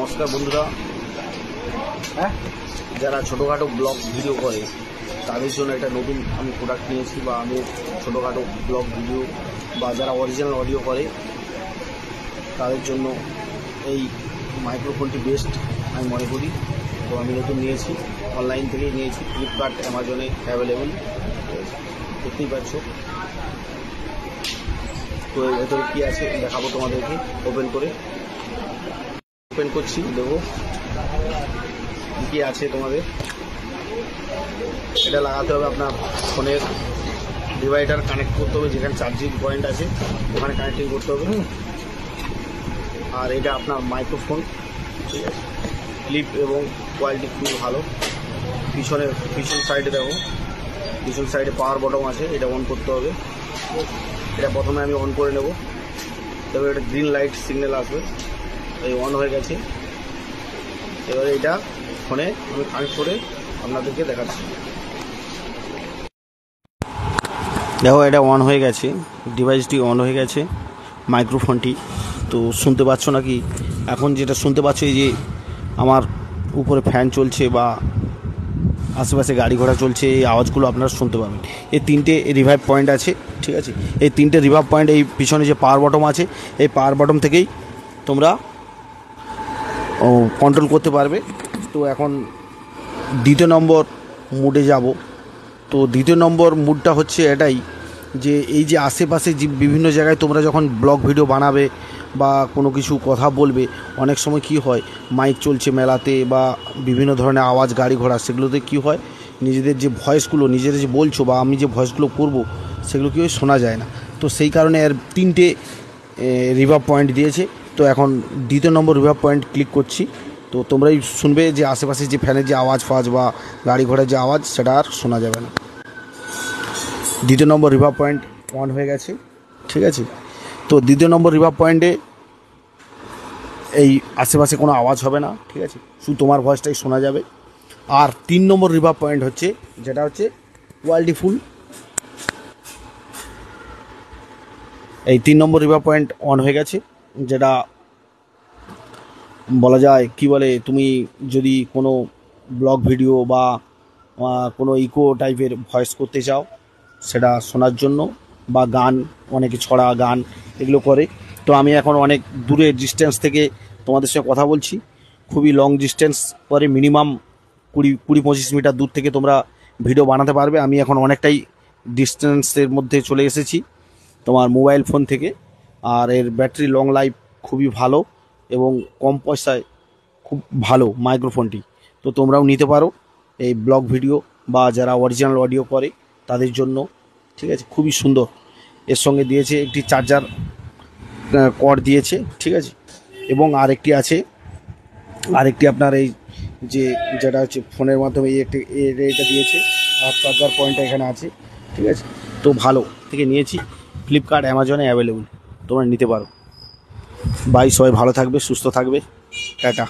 নমস্কার বন্ধুরা, যারা ছোটোখাটো ব্লগ ভিডিও করে তাদের জন্য একটা নতুন আমি প্রোডাক্ট নিয়েছি, বা আমি ছোটোখাটো ব্লগ ভিডিও বা যারা অরিজিনাল অডিও করে তাদের জন্য এই মাইক্রোফোনটি বেস্ট আমি মনে করি। তো আমি নতুন নিয়েছি, অনলাইন থেকেই নিয়েছি, ফ্লিপকার্ট অ্যামাজনে অ্যাভেলেবেল, দেখতেই পাচ্ছ। তো এর ভেতরে কী আছে দেখাবো তোমাদেরকে। ওপেন করছি, দেখো কী আছে তোমাদের। এটা লাগাতে হবে আপনার ফোনের ডিভাইডার, কানেক্ট করতে হবে, যেখানে চার্জিং পয়েন্ট আছে ওখানে কানেক্টিং করতে হবে। আর এটা আপনার মাইক্রোফোন, ঠিক আছে, ক্লিপ এবং কোয়ালিটি খুবই ভালো। পিছন সাইডে দেখো, পিছন সাইডে পাওয়ার বটম আছে, এটা অন করতে হবে। এটা প্রথমে আমি অন করে নেব, তবে এটা গ্রিন লাইট সিগন্যাল আসবে, এই অন হয়ে গেছে। এবারে এটা ফোনে আমি কানেক্ট করে আপনাদেরকে দেখাচ্ছি। দেখো এটা অন হয়ে গেছে, ডিভাইসটি অন হয়ে গেছে, মাইক্রোফোনটি। তো শুনতে পাচ্ছ নাকি? এখন যেটা শুনতে পাচ্ছ, এই যে আমার উপরে ফ্যান চলছে বা আশেপাশে গাড়ি ঘোড়া চলছে, এই আওয়াজগুলো আপনারা শুনতে পাবেন। এই তিনটে রিভাইভ পয়েন্ট আছে, ঠিক আছে। এই তিনটে রিভাইভ পয়েন্ট, এই পিছনে যে পাওয়ার বটম আছে, এই পাওয়ার বটম থেকেই তোমরা কন্ট্রোল করতে পারবে। তো এখন দ্বিতীয় নম্বর মুডে যাব। তো দ্বিতীয় নম্বর মুডটা হচ্ছে এটাই যে এই যে আশেপাশে যে বিভিন্ন জায়গায় তোমরা যখন ব্লগ ভিডিও বানাবে বা কোনো কিছু কথা বলবে, অনেক সময় কি হয়, মাইক চলছে মেলাতে বা বিভিন্ন ধরনের আওয়াজ গাড়ি ঘোড়া, সেগুলোতে কি হয়, নিজেদের যে ভয়েসগুলো নিজেরা যে বলছো বা আমি যে ভয়েসগুলো করব সেগুলো কি হয়, শোনা যায় না। তো সেই কারণে এর তিনটে রিভার্ব পয়েন্ট দিয়েছে। তো এখন দ্বিতীয় নম্বর রিভার্ব পয়েন্ট ক্লিক করছি। তো তোমরাই শুনবে যে আশেপাশে যে ফ্যানের যে আওয়াজ ফাজ বা গাড়ি ঘোড়ার যে আওয়াজ, সেটা আর শোনা যাবে না। দ্বিতীয় নম্বর রিভার্ব পয়েন্ট অন হয়ে গেছে, ঠিক আছে। তো দ্বিতীয় নম্বর রিভার্ব পয়েন্টে এই আশেপাশে কোনো আওয়াজ হবে না, ঠিক আছে, শুধু তোমার ভয়েসটাই শোনা যাবে। আর 3 নম্বর রিভার্ব পয়েন্ট হচ্ছে, যেটা হচ্ছে কোয়ালিটি ফুল। এই 3 নম্বর রিভার্ব পয়েন্ট অন হয়ে গেছে, যেটা বলা যায় কি বলে, তুমি যদি কোনো ব্লগ ভিডিও বা কোনো ইকো টাইপের ভয়েস করতে চাও সেটা শোনার জন্য, বা গান, অনেকে ছড়া গান এগুলো করে। তো আমি এখন অনেক দূরের ডিস্টেন্স থেকে তোমাদের সঙ্গে কথা বলছি, খুবই লং ডিস্টেন্স পরে, মিনিমাম 20-25 মিটার দূর থেকে তোমরা ভিডিও বানাতে পারবে। আমি এখন অনেকটাই ডিস্টেন্সের মধ্যে চলে এসেছি তোমার মোবাইল ফোন থেকে। আর এর ব্যাটারি লং লাইফ খুবই ভালো এবং কম পয়সায় খুব ভালো মাইক্রোফোনটি। তো তোমরাও নিতে পারো এই ব্লগ ভিডিও বা যারা অরিজিনাল অডিও করে তাদের জন্য, ঠিক আছে। খুবই সুন্দর, এর সঙ্গে দিয়েছে একটি চার্জার কর্ড দিয়েছে, ঠিক আছে। এবং আরেকটি আছে, আরেকটি আপনার এই যেটা হচ্ছে ফোনের মাধ্যমে এটা দিয়েছে, আর চার্জার পয়েন্টটা এখানে আছে, ঠিক আছে। তো ভালো থেকে নিয়েছি, ফ্লিপকার্ট অ্যামাজনে অ্যাভেলেবল, তোমরা নিতে পারো। বাই, সবাই ভালো থাকবে, সুস্থ থাকবে, টাটা।